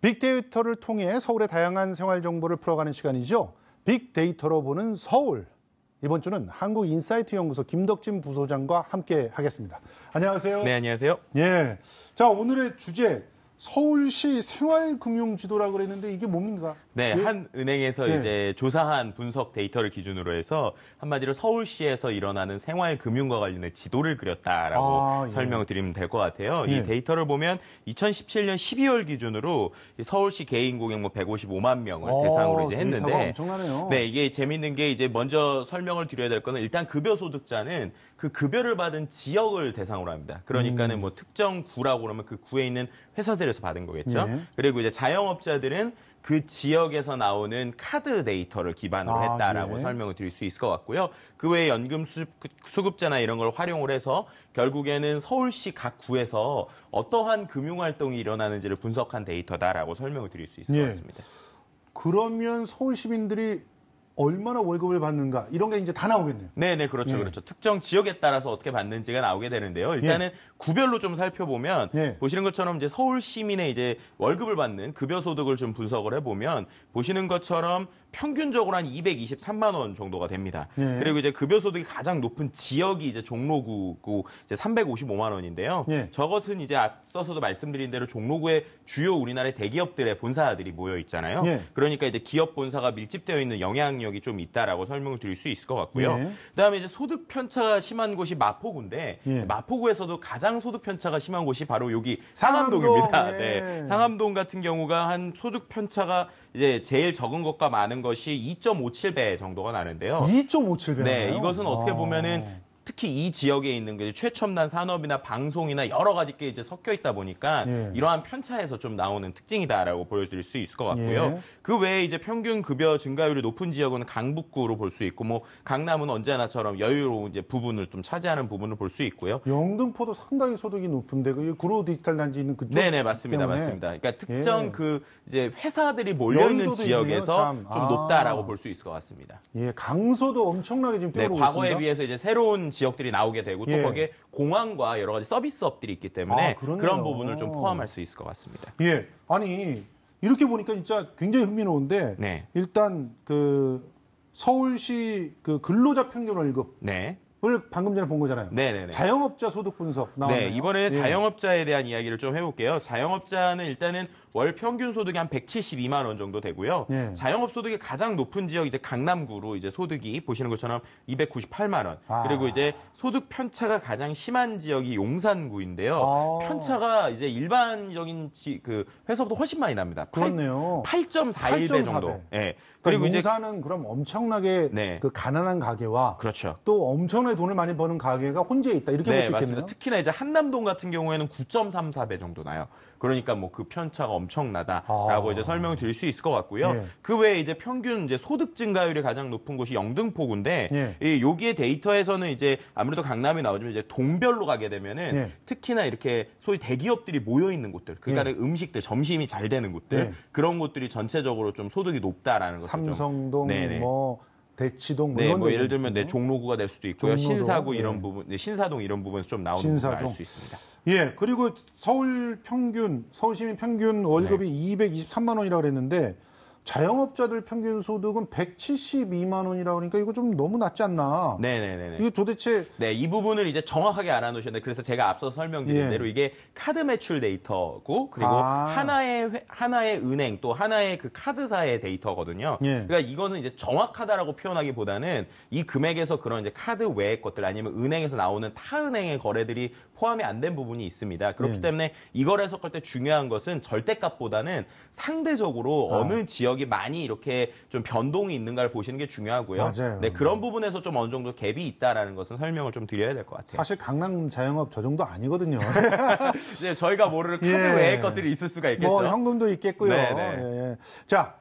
빅데이터를 통해 서울의 다양한 생활 정보를 풀어가는 시간이죠. 빅데이터로 보는 서울. 이번 주는 한국인사이트 연구소 김덕진 부소장과 함께 하겠습니다. 안녕하세요. 네, 안녕하세요. 예. 자, 오늘의 주제 서울시 생활금융지도라고 그랬는데 이게 뭡니까? 네, 예? 한 은행에서 예. 이제 조사한 분석 데이터를 기준으로 해서 한마디로 서울시에서 일어나는 생활금융과 관련된 지도를 그렸다라고 예. 설명을 드리면 될 것 같아요. 예. 이 데이터를 보면 2017년 12월 기준으로 서울시 개인 고객 155만 명을 대상으로 이제 했는데, 엄청나네요. 네, 이게 재밌는 게 이제 먼저 설명을 드려야 될 거는 일단 급여 소득자는 그 급여를 받은 지역을 대상으로 합니다. 그러니까는 뭐 특정 구라고 그러면 그 구에 있는 회사들에서 받은 거겠죠. 예. 그리고 이제 자영업자들은 그 지역에서 나오는 카드 데이터를 기반으로 했다라고 예. 설명을 드릴 수 있을 것 같고요. 그 외에 연금 수급자나 이런 걸 활용을 해서 결국에는 서울시 각 구에서 어떠한 금융활동이 일어나는지를 분석한 데이터다라고 설명을 드릴 수 있을 것 같습니다. 그러면 서울 시민들이 얼마나 월급을 받는가 이런 게 이제 다 나오겠네요. 네네, 그렇죠, 예. 그렇죠. 특정 지역에 따라서 어떻게 받는지가 나오게 되는데요. 일단은 구별로 좀 살펴보면 보시는 것처럼 이제 서울 시민의 이제 월급을 받는 급여 소득을 좀 분석을 해보면 보시는 것처럼 평균적으로 한 223만 원 정도가 됩니다. 그리고 이제 급여 소득이 가장 높은 지역이 이제 종로구고 이제 355만 원인데요. 저것은 이제 앞서서도 말씀드린 대로 종로구에 주요 우리나라의 대기업들의 본사들이 모여 있잖아요. 그러니까 이제 기업 본사가 밀집되어 있는 영향력이 좀 있다라고 설명을 드릴 수 있을 것 같고요. 그다음에 이제 소득 편차가 심한 곳이 마포구인데 마포구에서도 가장 소득 편차가 심한 곳이 바로 여기 상암동입니다. 네. 상암동 같은 경우가 한 소득 편차가 이제 제일 적은 것과 많은 것이 2.57배 정도가 나는데요. 2.57배. 네, 이것은 어떻게 보면은 특히 이 지역에 있는 게 최첨단 산업이나 방송이나 여러 가지 게 이제 섞여 있다 보니까 이러한 편차에서 좀 나오는 특징이다라고 보여드릴 수 있을 것 같고요. 그 외에 이제 평균 급여 증가율이 높은 지역은 강북구로 볼 수 있고, 뭐 강남은 언제나처럼 여유로운 이제 부분을 좀 차지하는 부분을 볼 수 있고요. 영등포도 상당히 소득이 높은데 그 구로 디지털 단지 있는 그쪽. 네네, 맞습니다, 때문에. 맞습니다. 그러니까 특정 그 이제 회사들이 몰려 있는 지역에서 좀 높다라고 볼 수 있을 것 같습니다. 예, 강서도 엄청나게 지금 뛰어오고 있습니다. 과거에 있습니다. 비해서 이제 새로운 지역들이 나오게 되고 또 거기에 공항과 여러 가지 서비스업들이 있기 때문에 그런 부분을 좀 포함할 수 있을 것 같습니다. 예, 아니 이렇게 보니까 진짜 굉장히 흥미로운데 일단 그 서울시 그 근로자 평균 월급. 을 방금 전에 본 거잖아요. 네네네. 자영업자 소득 분석 나왔네요. 네, 이번에 자영업자에 대한 이야기를 좀 해볼게요. 자영업자는 일단은 월 평균 소득이 한 172만 원 정도 되고요. 자영업 소득이 가장 높은 지역이 이제 강남구로 이제 소득이 보시는 것처럼 298만 원. 그리고 이제 소득 편차가 가장 심한 지역이 용산구인데요. 편차가 이제 일반적인 그 회사보다 훨씬 많이 납니다. 그렇네요. 8.41배 정도. 네. 그리고 그러니까 용산은 그럼 엄청나게 그 가난한 가게와 또 엄청나게 돈을 많이 버는 가게가 혼재 있다 이렇게 볼 수 있겠네요. 맞습니다. 특히나 이제 한남동 같은 경우에는 9.34배 정도 나요. 그러니까 뭐 그 편차가 엄청나다라고 이제 설명을 드릴 수 있을 것 같고요. 그 외에 이제 평균 이제 소득 증가율이 가장 높은 곳이 영등포구인데 여기에 데이터에서는 이제 아무래도 강남이 나오지만 이제 동별로 가게 되면은 특히나 이렇게 소위 대기업들이 모여 있는 곳들, 그러니까 음식들, 점심이 잘 되는 곳들 그런 곳들이 전체적으로 좀 소득이 높다라는 것을 삼성동 뭐 대치동 뭐 뭐 예를 들면 종로구가 될 수도 있고요. 신사구 이런 부분, 신사동 이런 부분에서 좀 나오는 부분을 알 수 있습니다. 예, 그리고 서울 시민 평균 월급이 223만 원이라고 그랬는데 자영업자들 평균 소득은 172만 원이라고 그러니까 이거 좀 너무 낮지 않나? 네네네. 이거 도대체 이 부분을 이제 정확하게 알아놓으셨는데 그래서 제가 앞서 설명드린 대로 이게 카드 매출 데이터고 그리고 하나의 은행 또 하나의 그 카드사의 데이터거든요. 그러니까 이거는 이제 정확하다라고 표현하기보다는 이 금액에서 그런 이제 카드 외의 것들 아니면 은행에서 나오는 타 은행의 거래들이 포함이 안 된 부분이 있습니다. 그렇기 때문에 이걸 해석할 때 중요한 것은 절대값보다는 상대적으로 어느 지역이 많이 이렇게 좀 변동이 있는가를 보시는 게 중요하고요. 맞아요. 네, 그런 부분에서 좀 어느 정도 갭이 있다라는 것은 설명을 좀 드려야 될 것 같아요. 사실 강남 자영업 저 정도 아니거든요. 네, 저희가 모르는 카드 외의 것들이 있을 수가 있겠죠. 뭐 현금도 있겠고요. 자,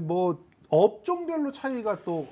뭐 업종별로 차이가 또,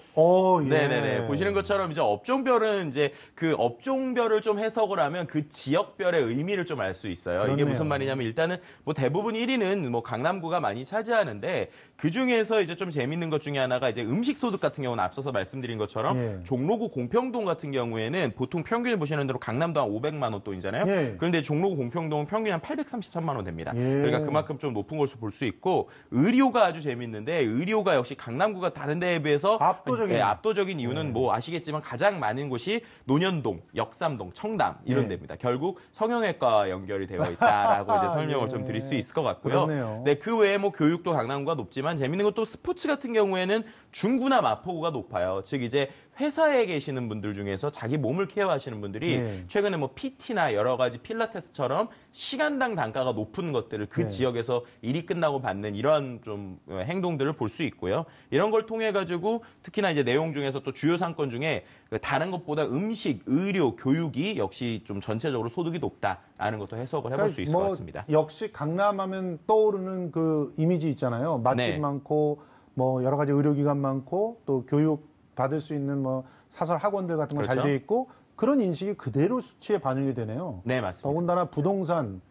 예. 네네네. 보시는 것처럼 이제 업종별은 이제 그 업종별을 좀 해석을 하면 그 지역별의 의미를 좀 알 수 있어요. 그렇네요. 이게 무슨 말이냐면 일단은 뭐 대부분 1위는 뭐 강남구가 많이 차지하는데 그 중에서 이제 좀 재밌는 것 중에 하나가 이제 음식 소득 같은 경우는 앞서서 말씀드린 것처럼 예. 종로구 공평동 같은 경우에는 보통 평균을 보시는 대로 강남도 한 500만 원 돈이잖아요. 예. 그런데 종로구 공평동은 평균 한 833만 원 됩니다. 예. 그러니까 그만큼 좀 높은 것으로 볼 수 있고 의료가 아주 재밌는데 의료가 역시 강남구가 다른 데에 비해서 압도적인 이유는 뭐 아시겠지만 가장 많은 곳이 논현동, 역삼동, 청담 이런 데입니다. 결국 성형외과와 연결이 되어 있다라고 이제 설명을 좀 드릴 수 있을 것 같고요. 그렇네요. 네, 그 외에 뭐 교육도 강남구가 높지만 재밌는 것도 스포츠 같은 경우에는 중구나 마포구가 높아요. 즉 이제 회사에 계시는 분들 중에서 자기 몸을 케어하시는 분들이 최근에 뭐 PT나 여러 가지 필라테스처럼 시간당 단가가 높은 것들을 그 지역에서 일이 끝나고 받는 이런 좀 행동들을 볼 수 있고요. 이런 걸 통해 가지고 특히나 이제 내용 중에서 또 주요 상권 중에 다른 것보다 음식, 의료, 교육이 역시 좀 전체적으로 소득이 높다라는 것도 해석을 해볼 수 있을 것 같습니다. 역시 강남하면 떠오르는 그 이미지 있잖아요. 맛집 많고 뭐 여러 가지 의료기관 많고 또 교육 받을 수 있는 뭐 사설 학원들 같은 거 잘 돼 있고 그런 인식이 그대로 수치에 반영이 되네요. 네, 맞습니다. 더군다나 부동산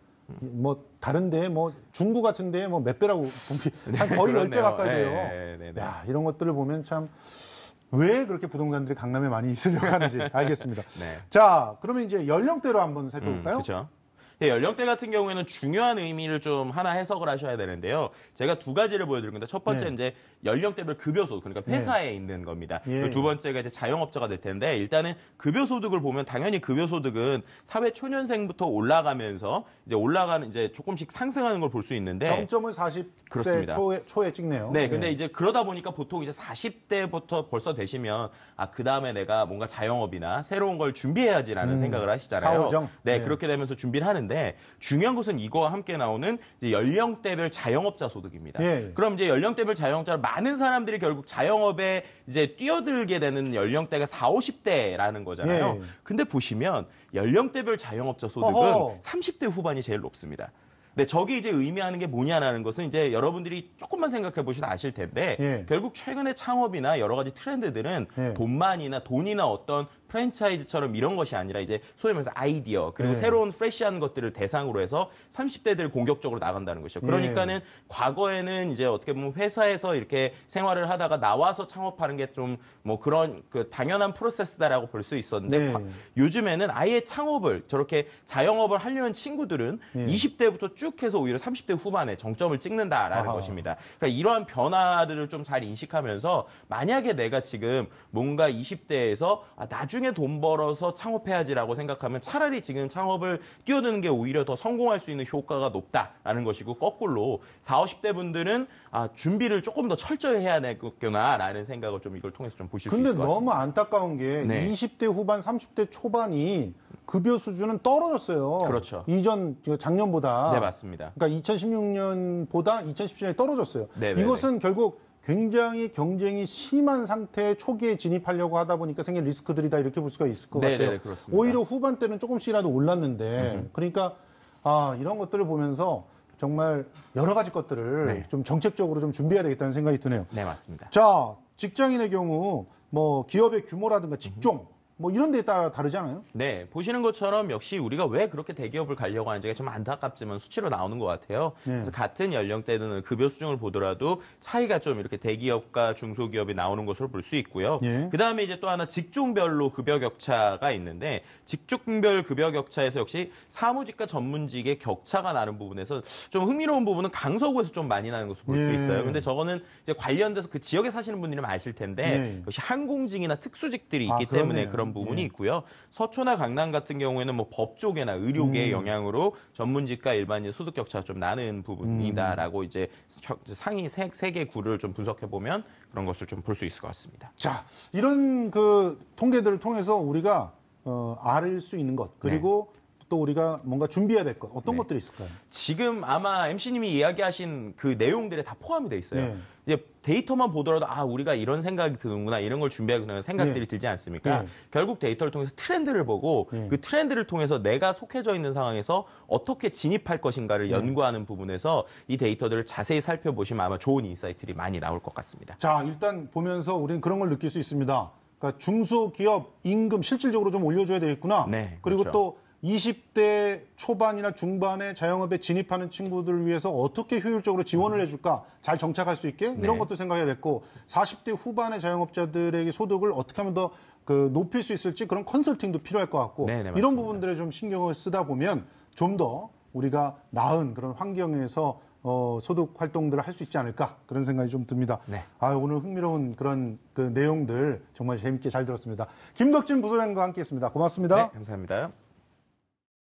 뭐 다른데 뭐 중구 같은데 뭐 몇 배라고 한 거의 10배 가까이 돼요. 야, 이런 것들을 보면 참 왜 그렇게 부동산들이 강남에 많이 있으려고 하는지 알겠습니다. 자, 그러면 이제 연령대로 한번 살펴볼까요? 그렇죠. 연령대 같은 경우에는 중요한 의미를 좀 하나 해석을 하셔야 되는데요. 제가 두 가지를 보여드릴 건데 첫 번째 이제 연령대별 급여소득, 그러니까 회사에 있는 겁니다. 두 번째가 이제 자영업자가 될 텐데 일단은 급여소득을 보면 당연히 급여소득은 사회 초년생부터 올라가면서 이제 조금씩 상승하는 걸 볼 수 있는데 정점을 40세 초에 찍네요. 네, 근데 이제 그러다 보니까 보통 이제 40대부터 벌써 되시면 그 다음에 내가 뭔가 자영업이나 새로운 걸 준비해야지라는 생각을 하시잖아요. 사오정. 네, 그렇게 되면서 준비를 하는데 중요한 것은 이거와 함께 나오는 이제 연령대별 자영업자 소득입니다. 그럼 이제 연령대별 자영업자 많은 사람들이 결국 자영업에 이제 뛰어들게 되는 연령대가 40, 50대라는 거잖아요. 근데 보시면 연령대별 자영업자 소득은 30대 후반이 제일 높습니다. 네, 저게 이제 의미하는 게 뭐냐라는 것은 이제 여러분들이 조금만 생각해 보시면 아실 텐데 결국 최근의 창업이나 여러 가지 트렌드들은 돈이나 어떤 프랜차이즈처럼 이런 것이 아니라 이제 소위 말해서 아이디어 그리고 새로운 프레시한 것들을 대상으로 해서 30대들 공격적으로 나간다는 것이죠. 그러니까는 과거에는 이제 어떻게 보면 회사에서 이렇게 생활을 하다가 나와서 창업하는 게 좀 뭐 그런 그 당연한 프로세스다라고 볼 수 있었는데 요즘에는 아예 창업을 저렇게 자영업을 하려는 친구들은 20대부터 쭉 해서 오히려 30대 후반에 정점을 찍는다라는 것입니다. 그러니까 이러한 변화들을 좀 잘 인식하면서 만약에 내가 지금 뭔가 20대에서 나중에 돈 벌어서 창업해야지라고 생각하면 차라리 지금 창업을 뛰어드는 게 오히려 더 성공할 수 있는 효과가 높다라는 것이고 거꾸로 40, 50대 분들은 준비를 조금 더 철저히 해야 되겠구나라는 생각을 좀 이걸 통해서 좀 보실 수 있을 것 같습니다. 근데 너무 안타까운 게 20대 후반, 30대 초반이 급여 수준은 떨어졌어요. 그렇죠. 작년보다. 네, 맞습니다. 그러니까 2016년보다 2017년에 떨어졌어요. 이것은 결국 굉장히 경쟁이 심한 상태에 초기에 진입하려고 하다 보니까 생긴 리스크들이다 이렇게 볼 수가 있을 것 같아요. 그렇습니다. 오히려 후반 때는 조금씩이라도 올랐는데 그러니까 이런 것들을 보면서 정말 여러 가지 것들을 좀 정책적으로 좀 준비해야 되겠다는 생각이 드네요. 네, 맞습니다. 자, 직장인의 경우 뭐 기업의 규모라든가 직종 뭐 이런 데에 따라 다르지 않아요? 네, 보시는 것처럼 역시 우리가 왜 그렇게 대기업을 가려고 하는지가 좀 안타깝지만 수치로 나오는 것 같아요. 그래서 같은 연령대는 급여 수준을 보더라도 차이가 좀 이렇게 대기업과 중소기업이 나오는 것으로 볼 수 있고요. 그다음에 이제 또 하나 직종별로 급여 격차가 있는데 직종별 급여 격차에서 역시 사무직과 전문직의 격차가 나는 부분에서 좀 흥미로운 부분은 강서구에서 좀 많이 나는 것으로 볼 수 있어요. 근데 저거는 이제 관련돼서 그 지역에 사시는 분들이면 아실 텐데 역시 항공직이나 특수직들이 있기 때문에 그런 부분이 있고요. 서초나 강남 같은 경우에는 뭐 법조계나 의료계의 영향으로 전문직과 일반인 소득 격차가 좀 나는 부분이다라고 이제 상위 세 개 구를 좀 분석해 보면 그런 것을 좀 볼 수 있을 것 같습니다. 자, 이런 그 통계들을 통해서 우리가 알 수 있는 것 그리고 또 우리가 뭔가 준비해야 될 것 어떤 것들이 있을까요? 지금 아마 MC님이 이야기하신 그 내용들에 다 포함이 돼 있어요. 이제 데이터만 보더라도 우리가 이런 생각이 드는구나, 이런 걸 준비하구나 생각들이 들지 않습니까? 결국 데이터를 통해서 트렌드를 보고 그 트렌드를 통해서 내가 속해져 있는 상황에서 어떻게 진입할 것인가를 연구하는 부분에서 이 데이터들을 자세히 살펴보시면 아마 좋은 인사이트들이 많이 나올 것 같습니다. 자, 일단 보면서 우리는 그런 걸 느낄 수 있습니다. 그러니까 중소기업 임금 실질적으로 좀 올려줘야 되겠구나. 네, 그리고 그렇죠. 또 20대 초반이나 중반에 자영업에 진입하는 친구들을 위해서 어떻게 효율적으로 지원을 해줄까, 잘 정착할 수 있게 이런 것도 생각해야 됐고, 40대 후반의 자영업자들에게 소득을 어떻게 하면 더 높일 수 있을지 그런 컨설팅도 필요할 것 같고, 이런 부분들에 좀 신경을 쓰다 보면 좀 더 우리가 나은 그런 환경에서 소득 활동들을 할 수 있지 않을까, 그런 생각이 좀 듭니다. 오늘 흥미로운 그런 그 내용들 정말 재밌게 잘 들었습니다. 김덕진 부소장과 함께했습니다. 고맙습니다. 네, 감사합니다.